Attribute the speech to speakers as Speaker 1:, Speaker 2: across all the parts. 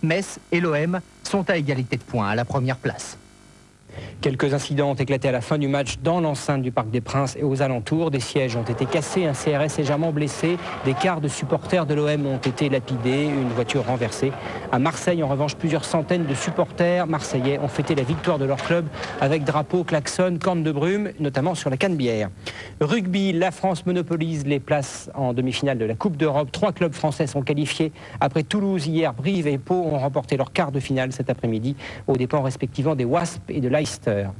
Speaker 1: Metz et l'OM sont à égalité de points à la première place.
Speaker 2: Quelques incidents ont éclaté à la fin du match dans l'enceinte du Parc des Princes et aux alentours. Des sièges ont été cassés, un CRS légèrement blessé. Des quarts de supporters de l'OM ont été lapidés, une voiture renversée. À Marseille, en revanche, plusieurs centaines de supporters marseillais ont fêté la victoire de leur club avec drapeau, klaxon, corne de brume, notamment sur la Canebière. Rugby, la France monopolise les places en demi-finale de la Coupe d'Europe. 3 clubs français sont qualifiés. Après Toulouse, hier, Brive et Pau ont remporté leur quart de finale cet après-midi aux dépens respectivement des Wasps et de Leicester.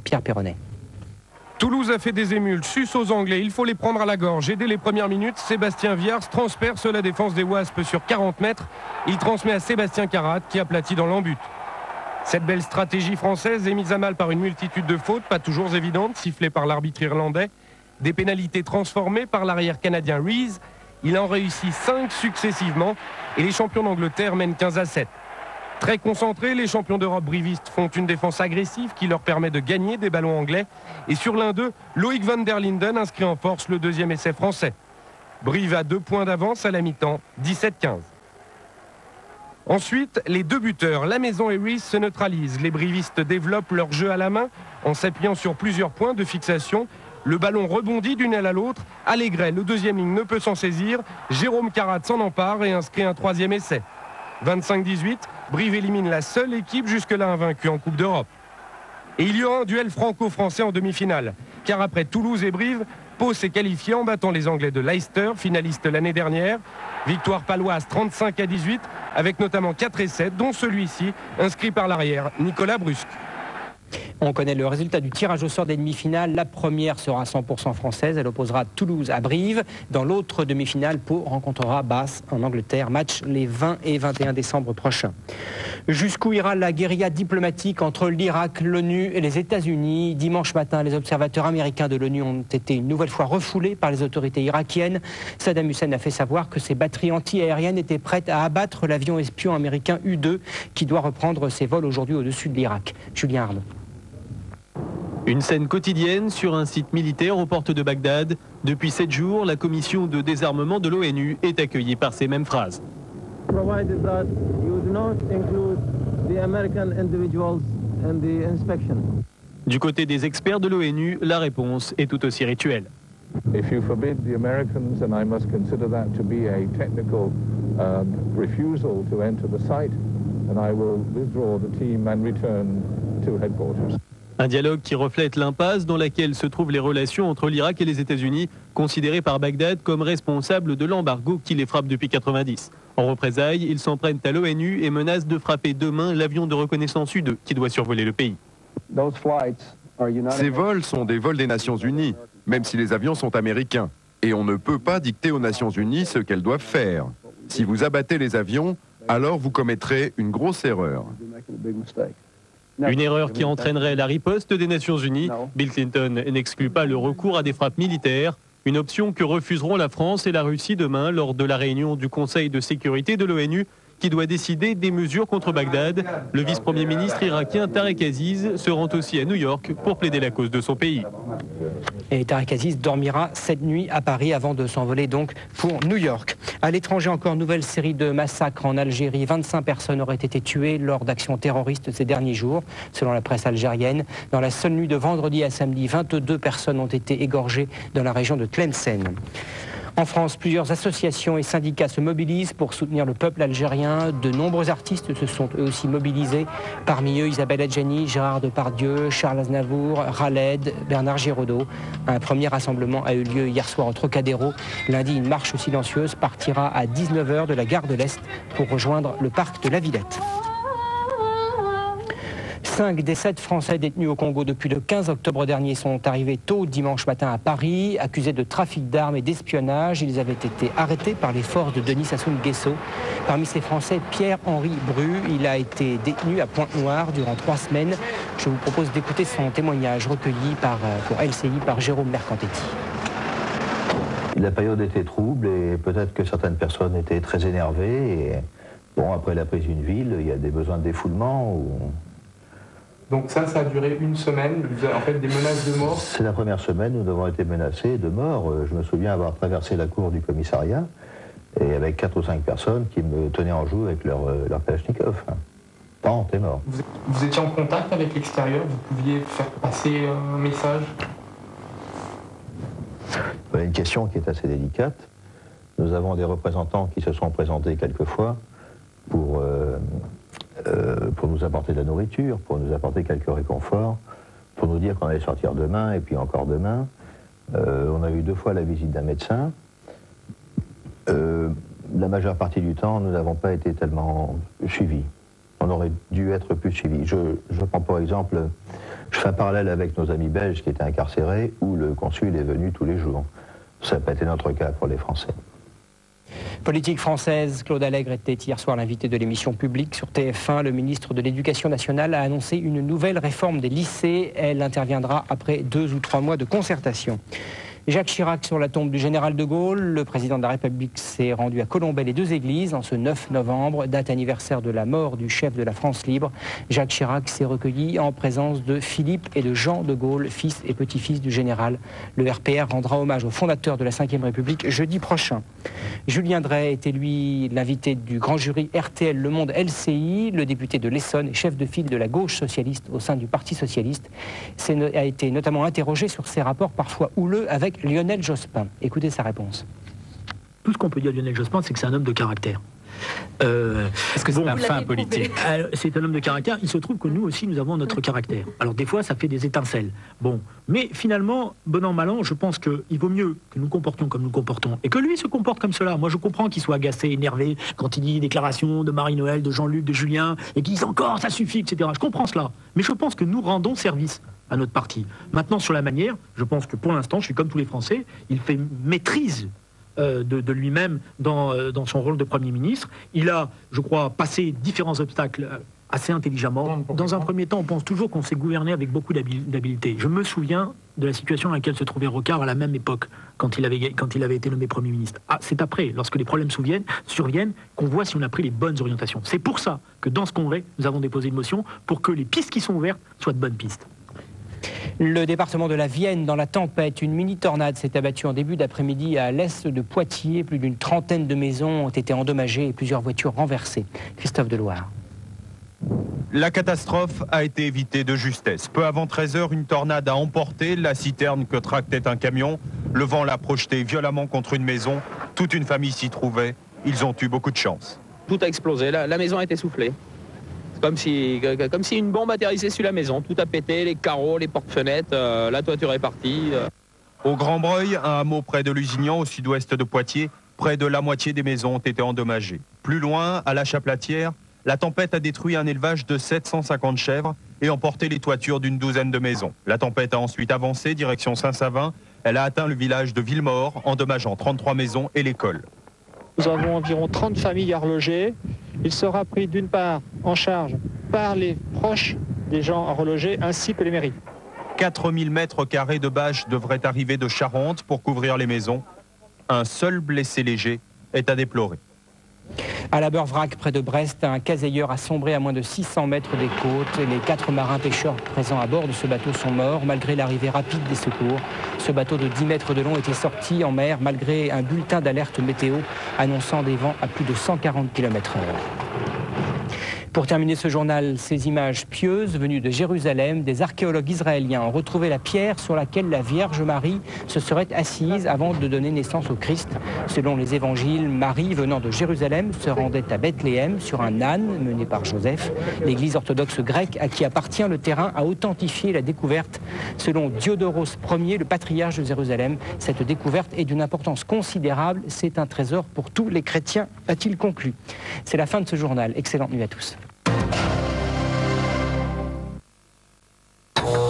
Speaker 2: Pierre Perronnet.
Speaker 3: Toulouse a fait des émules, suce aux Anglais, il faut les prendre à la gorge. Dès les premières minutes, Sébastien Viers transperce la défense des Wasps sur 40 mètres. Il transmet à Sébastien Carat qui aplatit dans l'embut. Cette belle stratégie française est mise à mal par une multitude de fautes, pas toujours évidentes, sifflées par l'arbitre irlandais. Des pénalités transformées par l'arrière canadien Rees. Il en réussit 5 successivement et les champions d'Angleterre mènent 15-7. Très concentrés, les champions d'Europe brivistes font une défense agressive qui leur permet de gagner des ballons anglais. Et sur l'un d'eux, Loïc van der Linden inscrit en force le deuxième essai français. Brive a 2 points d'avance à la mi-temps, 17-15. Ensuite, les 2 buteurs, La Maison et Rees, se neutralisent. Les brivistes développent leur jeu à la main en s'appuyant sur plusieurs points de fixation. Le ballon rebondit d'une aile à l'autre. Allégret, le deuxième ligne, ne peut s'en saisir. Jérôme Carat s'en empare et inscrit un 3e essai. 25-18, Brive élimine la seule équipe jusque-là invaincue en Coupe d'Europe. Et il y aura un duel franco-français en demi-finale. Car après Toulouse et Brive, Pau s'est qualifié en battant les Anglais de Leicester, finalistes l'année dernière. Victoire paloise 35-18, avec notamment 4 essais, dont celui-ci, inscrit par l'arrière, Nicolas Brusque.
Speaker 2: On connaît le résultat du tirage au sort des demi-finales. La première sera 100% française. Elle opposera Toulouse à Brive. Dans l'autre demi-finale, Pau rencontrera Bath en Angleterre. Match les 20 et 21 décembre prochains. Jusqu'où ira la guérilla diplomatique entre l'Irak, l'ONU et les États-Unis? Dimanche matin, les observateurs américains de l'ONU ont été une nouvelle fois refoulés par les autorités irakiennes. Saddam Hussein a fait savoir que ses batteries anti-aériennes étaient prêtes à abattre l'avion espion américain U-2 qui doit reprendre ses vols aujourd'hui au-dessus de l'Irak. Julien Arnaud.
Speaker 4: Une scène quotidienne sur un site militaire aux portes de Bagdad. Depuis 7 jours, la commission de désarmement de l'ONU est accueillie par ces mêmes phrases. Du côté des experts de l'ONU, la réponse est tout aussi rituelle.
Speaker 5: If you forbid the Americans, and I must consider that to be a technical refusal to enter the site, and I will withdraw the team and return to headquarters.
Speaker 4: Un dialogue qui reflète l'impasse dans laquelle se trouvent les relations entre l'Irak et les États-Unis, considérés par Bagdad comme responsables de l'embargo qui les frappe depuis 1990. En représailles, ils s'en prennent à l'ONU et menacent de frapper demain l'avion de reconnaissance U-2 qui doit survoler le pays.
Speaker 6: Ces vols sont des vols des Nations Unies, même si les avions sont américains. Et on ne peut pas dicter aux Nations Unies ce qu'elles doivent faire. Si vous abattez les avions, alors vous commettrez une grosse erreur.
Speaker 4: Une erreur qui entraînerait la riposte des Nations Unies. Bill Clinton n'exclut pas le recours à des frappes militaires, une option que refuseront la France et la Russie demain lors de la réunion du Conseil de sécurité de l'ONU qui doit décider des mesures contre Bagdad. Le vice-premier ministre irakien Tarek Aziz se rend aussi à New York pour plaider la cause de son pays.
Speaker 2: Et Tarek Aziz dormira cette nuit à Paris avant de s'envoler donc pour New York. À l'étranger, encore nouvelle série de massacres en Algérie. 25 personnes auraient été tuées lors d'actions terroristes ces derniers jours, selon la presse algérienne. Dans la seule nuit de vendredi à samedi, 22 personnes ont été égorgées dans la région de Tlemcen. En France, plusieurs associations et syndicats se mobilisent pour soutenir le peuple algérien. De nombreux artistes se sont eux aussi mobilisés. Parmi eux, Isabelle Adjani, Gérard Depardieu, Charles Aznavour, Khaled, Bernard Giraudot. Un premier rassemblement a eu lieu hier soir au Trocadéro. Lundi, une marche silencieuse partira à 19h de la gare de l'Est pour rejoindre le parc de la Villette. 5 des 7 Français détenus au Congo depuis le 15 octobre dernier sont arrivés tôt dimanche matin à Paris, accusés de trafic d'armes et d'espionnage. Ils avaient été arrêtés par les forces de Denis Sassou Nguesso. Parmi ces Français, Pierre-Henri Bru, il a été détenu à Pointe-Noire durant 3 semaines. Je vous propose d'écouter son témoignage recueilli pour LCI par Jérôme Mercantetti.
Speaker 7: La période était trouble et peut-être que certaines personnes étaient très énervées. Et bon, après la prise d'une ville, il y a des besoins de défoulement.
Speaker 8: Donc ça a duré une semaine, en fait des menaces de mort.
Speaker 7: C'est la première semaine où nous avons été menacés de mort. Je me souviens avoir traversé la cour du commissariat et avec 4 ou 5 personnes qui me tenaient en joue avec leur Kalachnikov. Tant, t'es mort.
Speaker 8: Vous étiez en contact avec l'extérieur, vous pouviez faire passer un message?
Speaker 7: Voilà une question qui est assez délicate. Nous avons des représentants qui se sont présentés quelquefois pour nous apporter de la nourriture, pour nous apporter quelques réconforts, pour nous dire qu'on allait sortir demain et puis encore demain. On a eu 2 fois la visite d'un médecin. La majeure partie du temps, nous n'avons pas été tellement suivis. On aurait dû être plus suivis. Je prends par exemple, je fais un parallèle avec nos amis belges qui étaient incarcérés, où le consul est venu tous les jours. Ça n'a pas été notre cas pour les Français.
Speaker 2: Politique française, Claude Allègre était hier soir l'invité de l'émission Publique sur TF1. Le ministre de l'Éducation nationale a annoncé une nouvelle réforme des lycées. Elle interviendra après 2 ou 3 mois de concertation. Jacques Chirac sur la tombe du général de Gaulle. Le président de la République s'est rendu à Colombey-les-Deux-Églises en ce 9 novembre, date anniversaire de la mort du chef de la France libre. Jacques Chirac s'est recueilli en présence de Philippe et de Jean de Gaulle, fils et petit-fils du général. Le RPR rendra hommage au fondateur de la Ve République jeudi prochain. Julien Drey était lui l'invité du grand jury RTL Le Monde LCI. Le député de l'Essonne et chef de file de la gauche socialiste au sein du Parti socialiste a été notamment interrogé sur ses rapports parfois houleux avec Lionel Jospin. Écoutez sa réponse.
Speaker 9: Tout ce qu'on peut dire de Lionel Jospin, c'est que c'est un homme de caractère.
Speaker 2: Est-ce que c'est un fin politique?
Speaker 9: C'est un homme de caractère. Il se trouve que nous aussi, nous avons notre caractère. Alors des fois, ça fait des étincelles. Bon, mais finalement, bon an, mal an, je pense qu'il vaut mieux que nous comportions comme nous comportons et que lui se comporte comme cela. Moi, je comprends qu'il soit agacé, énervé quand il dit déclaration de Marie-Noël, de Jean-Luc, de Julien, et qu'il dise encore ça suffit, etc. Je comprends cela. Mais je pense que nous rendons service à notre parti. Maintenant, sur la manière, je pense que pour l'instant, je suis comme tous les Français, il fait maîtrise de lui-même dans son rôle de Premier ministre. Il a, je crois, passé différents obstacles assez intelligemment. Dans un premier temps, on pense toujours qu'on s'est gouverné avec beaucoup d'habileté. Je me souviens de la situation dans laquelle se trouvait Rocard à la même époque, quand il avait été nommé Premier ministre. Ah, c'est après, lorsque les problèmes surviennent, qu'on voit si on a pris les bonnes orientations. C'est pour ça que dans ce congrès, nous avons déposé une motion pour que les pistes qui sont ouvertes soient de bonnes pistes.
Speaker 2: Le département de la Vienne dans la tempête. Une mini-tornade s'est abattue en début d'après-midi à l'est de Poitiers. Plus d'une trentaine de maisons ont été endommagées et plusieurs voitures renversées. Christophe Deloire.
Speaker 10: La catastrophe a été évitée de justesse. Peu avant 13h, une tornade a emporté la citerne que tractait un camion. Le vent l'a projeté violemment contre une maison. Toute une famille s'y trouvait. Ils ont eu beaucoup de chance.
Speaker 11: Tout a explosé. La maison a été soufflée. Comme si une bombe atterrissait sur la maison. Tout a pété, les carreaux, les portes-fenêtres, la toiture est partie.
Speaker 10: Au Grand Breuil, un hameau près de Lusignan, au sud-ouest de Poitiers, près de la moitié des maisons ont été endommagées. Plus loin, à la Chaplatière, la tempête a détruit un élevage de 750 chèvres et emporté les toitures d'une douzaine de maisons. La tempête a ensuite avancé, direction Saint-Savin. Elle a atteint le village de Villemort, endommageant 33 maisons et l'école.
Speaker 12: Nous avons environ 30 familles à reloger. Il sera pris d'une part en charge par les proches des gens à reloger ainsi que les mairies.
Speaker 10: 4000 mètres carrés de bâches devraient arriver de Charente pour couvrir les maisons. Un seul blessé léger est à déplorer.
Speaker 2: À la Beurvrac, près de Brest, un caseilleur a sombré à moins de 600 mètres des côtes. Les 4 marins pêcheurs présents à bord de ce bateau sont morts malgré l'arrivée rapide des secours. Ce bateau de 10 mètres de long était sorti en mer malgré un bulletin d'alerte météo annonçant des vents à plus de 140 km/h. Pour terminer ce journal, ces images pieuses venues de Jérusalem, des archéologues israéliens ont retrouvé la pierre sur laquelle la Vierge Marie se serait assise avant de donner naissance au Christ. Selon les évangiles, Marie, venant de Jérusalem, se rendait à Bethléem sur un âne mené par Joseph. L'église orthodoxe grecque, à qui appartient le terrain, a authentifié la découverte. Selon Diodoros Ier, le patriarche de Jérusalem, cette découverte est d'une importance considérable. C'est un trésor pour tous les chrétiens, a-t-il conclu. C'est la fin de ce journal. Excellente nuit à tous.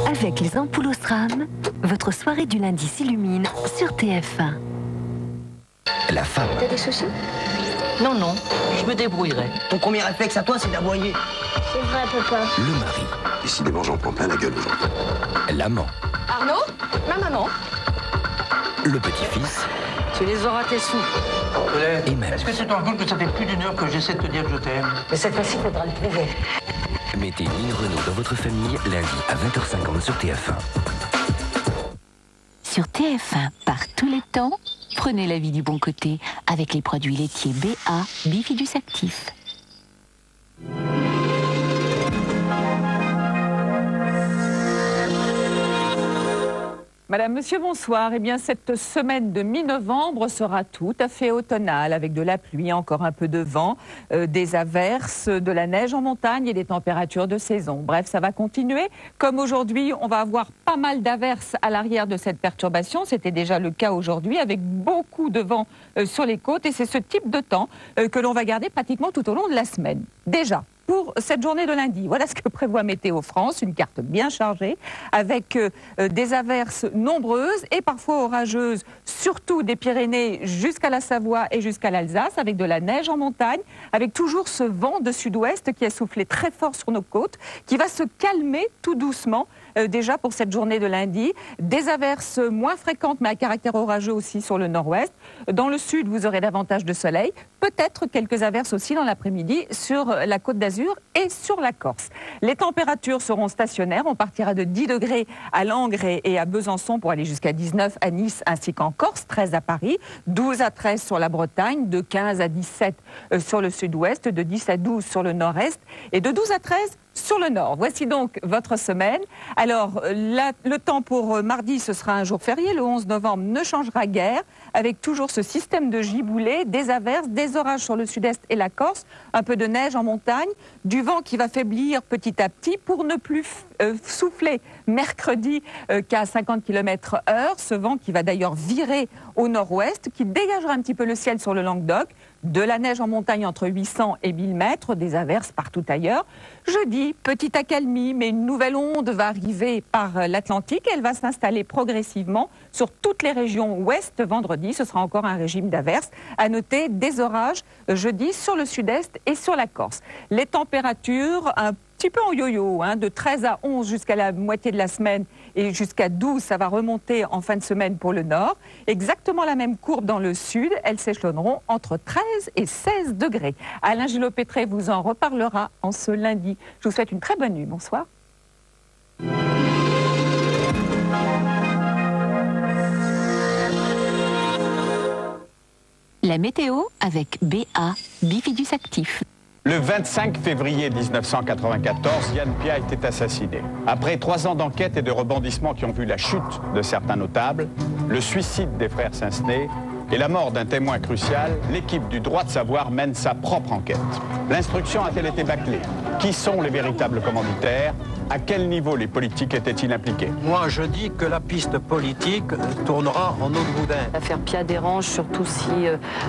Speaker 13: Avec les ampoules Osram, votre soirée du lundi s'illumine sur TF1.
Speaker 14: La femme.
Speaker 15: T'as des soucis?
Speaker 14: Non, non, je me débrouillerai. Ton premier réflexe à toi, c'est d'aboyer.
Speaker 15: C'est vrai, papa.
Speaker 14: Le mari.
Speaker 16: Décidément, j'en prends plein la gueule aujourd'hui.
Speaker 14: L'amant.
Speaker 15: Arnaud? Ma maman?
Speaker 14: Le petit-fils.
Speaker 17: Tu les auras tes sous.
Speaker 14: Et même.
Speaker 17: Est-ce que c'est ton compte que ça fait plus d'une heure que j'essaie de te dire que je t'aime? Mais cette fois-ci, il faudra le prouver.
Speaker 14: Mettez Lynn Renaud dans votre famille lundi à 20h50 sur TF1.
Speaker 13: Sur TF1, par tous les temps, Prenez la vie du bon côté avec les produits laitiers BA Bifidus Actif.
Speaker 18: Madame, monsieur, bonsoir. Eh bien, cette semaine de mi-novembre sera tout à fait automnale, avec de la pluie, encore un peu de vent, des averses, de la neige en montagne et des températures de saison. Bref, ça va continuer. Comme aujourd'hui, on va avoir pas mal d'averses à l'arrière de cette perturbation. C'était déjà le cas aujourd'hui, avec beaucoup de vent sur les côtes. Et c'est ce type de temps que l'on va garder pratiquement tout au long de la semaine. Déjà, pour cette journée de lundi, voilà ce que prévoit Météo France, une carte bien chargée, avec des averses nombreuses et parfois orageuses, surtout des Pyrénées jusqu'à la Savoie et jusqu'à l'Alsace, avec de la neige en montagne, avec toujours ce vent de sud-ouest qui a soufflé très fort sur nos côtes, qui va se calmer tout doucement déjà pour cette journée de lundi. Des averses moins fréquentes, mais à caractère orageux aussi sur le nord-ouest. Dans le sud, vous aurez davantage de soleil, peut-être quelques averses aussi dans l'après-midi sur la Côte d'Azur et sur la Corse. Les températures seront stationnaires. On partira de 10 degrés à Langres et à Besançon pour aller jusqu'à 19 à Nice ainsi qu'en Corse, 13 à Paris, 12 à 13 sur la Bretagne, de 15 à 17 sur le sud-ouest, de 10 à 12 sur le nord-est et de 12 à 13 sur le nord. Voici donc votre semaine. Alors, le temps pour mardi, ce sera un jour férié. Le 11 novembre ne changera guère, avec toujours ce système de giboulées, des averses, des orages sur le sud-est et la Corse, un peu de neige en montagne, du vent qui va faiblir petit à petit pour ne plus souffler mercredi qu'à 50 km/h. Ce vent qui va d'ailleurs virer au nord-ouest, qui dégagera un petit peu le ciel sur le Languedoc, de la neige en montagne entre 800 et 1000 mètres, des averses partout ailleurs. Jeudi, petite accalmie, mais une nouvelle onde va arriver par l'Atlantique. Elle va s'installer progressivement sur toutes les régions ouest. Vendredi, ce sera encore un régime d'averses. À noter des orages jeudi sur le sud-est et sur la Corse. Les températures, un petit peu en yo-yo, de 13 à 11 jusqu'à la moitié de la semaine et jusqu'à 12, ça va remonter en fin de semaine pour le nord. Exactement la même courbe dans le sud, elles s'échelonneront entre 13 et 16 degrés. Alain Gillot-Pétré vous en reparlera en ce lundi. Je vous souhaite une très bonne nuit. Bonsoir.
Speaker 13: La météo avec BA Bifidus Actif.
Speaker 19: Le 25 février 1994, Yann Pia était assassiné. Après 3 ans d'enquête et de rebondissements qui ont vu la chute de certains notables, le suicide des frères Sinsnay et la mort d'un témoin crucial, l'équipe du droit de savoir mène sa propre enquête. L'instruction a-t-elle été bâclée? Qui sont les véritables commanditaires? À quel niveau les politiques étaient-ils impliqués?
Speaker 17: Moi, je dis que la piste politique tournera en eau de boudin.
Speaker 20: L'affaire Pia dérange, surtout si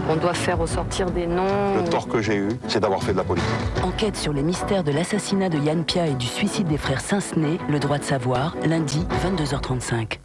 Speaker 20: on doit faire ressortir des noms.
Speaker 16: Le tort que j'ai eu, c'est d'avoir fait de la politique.
Speaker 13: Enquête sur les mystères de l'assassinat de Yann Pia et du suicide des frères Sinsnay, le droit de savoir, lundi 22h35.